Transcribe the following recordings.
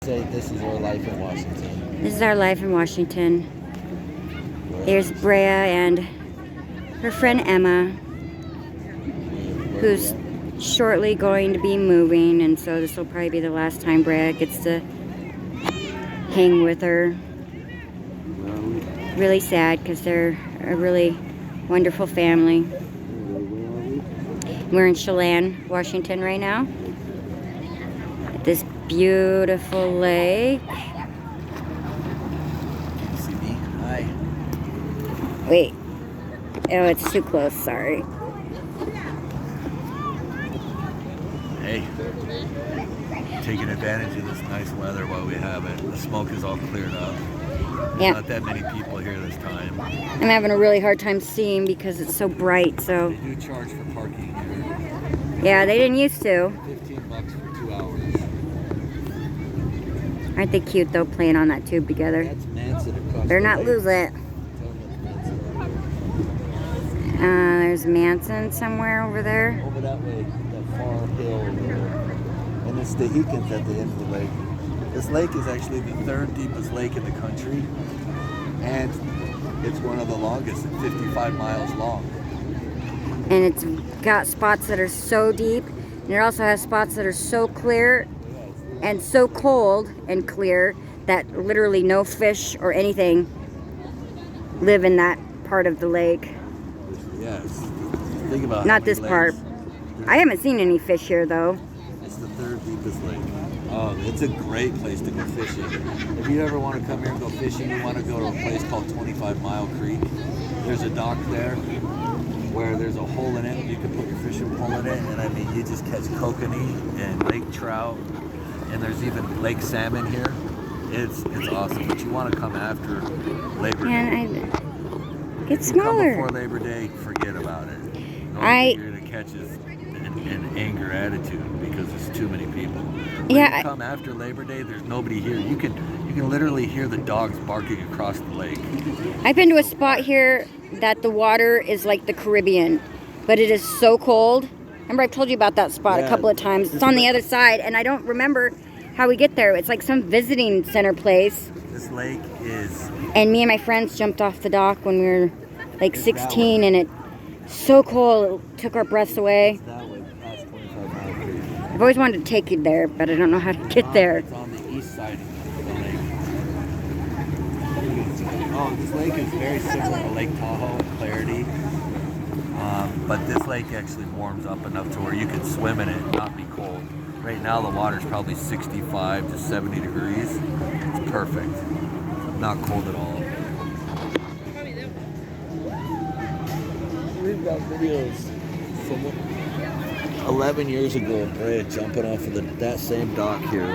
say this is our life in Washington. This is our life in Washington. There's Brea and her friend Emma, who's shortly going to be moving, and so this will probably be the last time Brea gets to hang with her. Really sad because they're a really wonderful family. We're in Chelan, Washington right now. At this beautiful lake. See me? Hi. Wait. Oh, it's too close, sorry. Hey. Taking advantage of this nice weather while we have it. The smoke is all cleared up. There's Yeah. not that many people here this time. I'm having a really hard time seeing because it's so bright, so. They do charge for parking here. Yeah, they didn't used to. $15 for 2 hours. Aren't they cute though, playing on that tube together? That's Manson across Better the not lake. lose it. Tell me it's Manson. There's Manson somewhere over there. Over that way, that far hill there. And it's the Hikins at the end of the lake. This lake is actually the third deepest lake in the country. And it's one of the longest, it's 55 miles long. And it's got spots that are so deep, and it also has spots that are so clear and so cold and clear that literally no fish or anything live in that part of the lake. Yes. Think about Not this part. I haven't seen any fish here though. It's the third deepest lake. Oh, it's a great place to go fishing. If you ever want to come here and go fishing, you want to go to a place called 25 Mile Creek. There's a dock there where there's a hole in it. You can put your fishing pole in it, and I mean, you just catch kokanee and lake trout, and there's even lake salmon here. It's awesome, but you want to come after Labor Day. And it's If you come smaller. before Labor Day, forget about it. The only I- thing you're gonna catch is an anger attitude because there's too many people. When Yeah, you come after Labor Day, there's nobody here. You can literally hear the dogs barking across the lake. I've been to a spot here that the water is like the Caribbean, but it is so cold. Remember I've told you about that spot a Yeah. couple of times. It's on the other side, and I don't remember how we get there. It's like some visiting center place. This lake is And me and my friends jumped off the dock when we were like It's 16, and it's so cold, it took our breaths away. that way past 25 Mile Creek. I've always wanted to take you there, but I don't know how to get there. It's on the east side of the lake. Oh, this lake is very similar to Lake Tahoe, Clarity. But this lake actually warms up enough to where you can swim in it and not be cold. Right now the water's probably 65 to 70 degrees. It's perfect. Not cold at all. We've got videos from 11 years ago of Brea jumping off of that same dock here.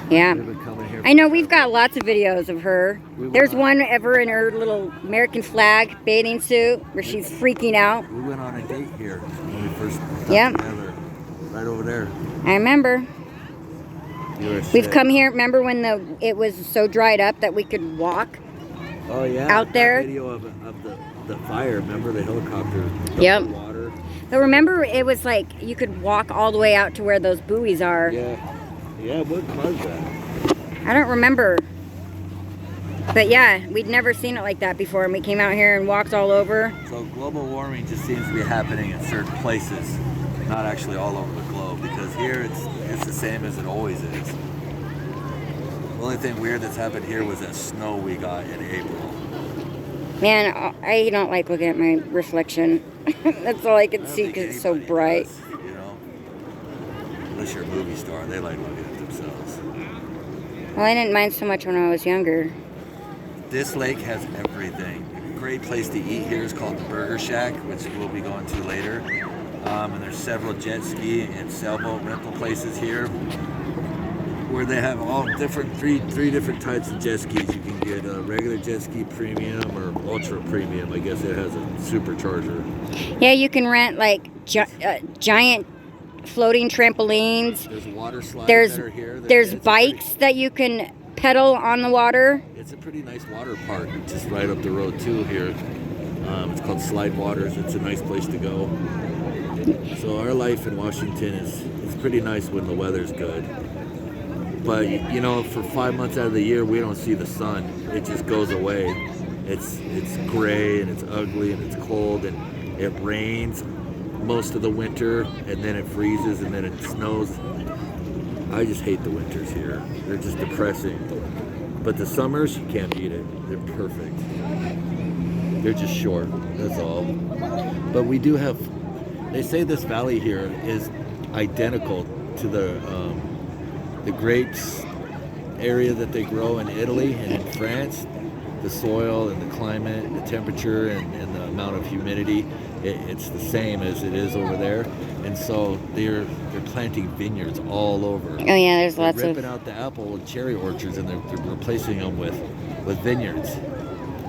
Yeah. We've been coming here. I know we've got lots of videos of her. We went There's on- one ever in her little American flag bathing suit where she's freaking out. We went on a date here when we first got Yep. together. Right over there. I remember. You were We've sick. come here, remember when it was so dried up that we could walk? Oh yeah. out that there. Video of the fire. Remember the helicopter? dumped Yep. the Water. But remember it was like you could walk all the way out to where those buoys are. Yeah. Yeah. What caused that? I don't remember. But yeah, we'd never seen it like that before, and we came out here and walked all over. So global warming just seems to be happening in certain places, not actually all over the globe. Because here it's the same as it always is. The only thing weird that's happened here was that snow we got in April. Man, I don't like looking at my reflection. That's all I I can don't see think because it's so anybody bright. does, you know? Unless you're a movie star, they like looking at themselves. Well, I didn't mind so much when I was younger. This lake has everything. A great place to eat here is called the Burger Shack, which we'll be going to later. And there's several jet ski and sailboat rental places here where they have all different three different types of jet skis. You can get a regular jet ski premium or ultra premium. I guess it has a supercharger. Yeah, you can rent like giant floating trampolines. There's water slides There's that are here. there's bikes that you can pedal on the water. It's a pretty nice water park just right up the road too here. It's called Slide Waters. It's a nice place to go. So our life in Washington is pretty nice when the weather's good. But you know, for 5 months out of the year, we don't see the sun. It just goes away. It's gray and it's ugly and it's cold and it rains most of the winter and then it freezes and then it snows. I just hate the winters here. They're just depressing. But the summers, you can't beat it. They're perfect. They're just short, that's all. But we do have, they say this valley here is identical to the grapes area that they grow in Italy and in France. The soil and the climate, the temperature and the amount of humidity, it's the same as it is over there. And so they're planting vineyards all over. Oh yeah, there's lots of... They're ripping out the apple and cherry orchards and they're replacing them with vineyards.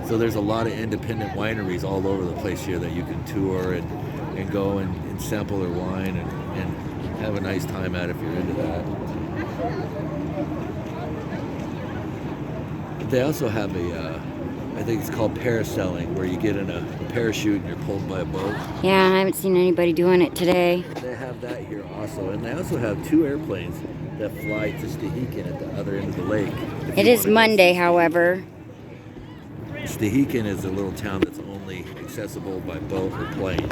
So there's a lot of independent wineries all over the place here that you can tour and go and sample their wine and have a nice time at if you're into that. They also have I think it's called parasailing, where you get in a parachute and you're pulled by a boat. Yeah, I haven't seen anybody doing it today. They have that here also. And they also have 2 airplanes that fly to Stehekin at the other end of the lake. It is Monday, however. Stehekin is a little town that's only accessible by boat or plane.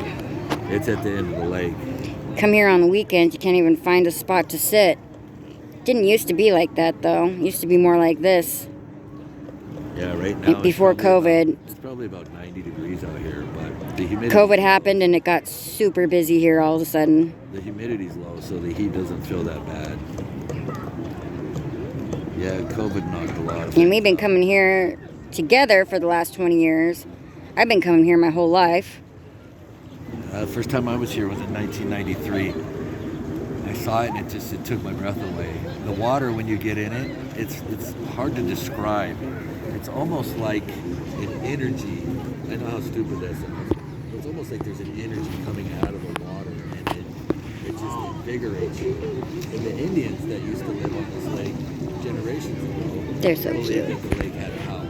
It's at the end of the lake. Come here on the weekends, you can't even find a spot to sit. Didn't used to be like that, though. It used to be more like this. Yeah, right now. Before COVID. It's probably about 90 degrees out here, but the humidity. COVID happened and it got super busy here all of a sudden. The humidity's low, so the heat doesn't feel that bad. Yeah, COVID knocked a lot of. And we've been coming here together for the last 20 years. I've been coming here my whole life. First time I was here was in 1993. I saw it and it took my breath away. The water, when you get in it, it's hard to describe. It's almost like an energy. I know how stupid that sounds. It's almost like there's an energy coming out of the water and it just invigorates you. And the Indians that used to live on this lake generations ago, They're so believed cute. that the lake had a howl.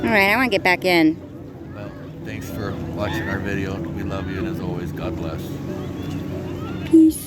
Alright, I want to get back in. Well, thanks for watching our video. We love you, and as always, God bless. Peace.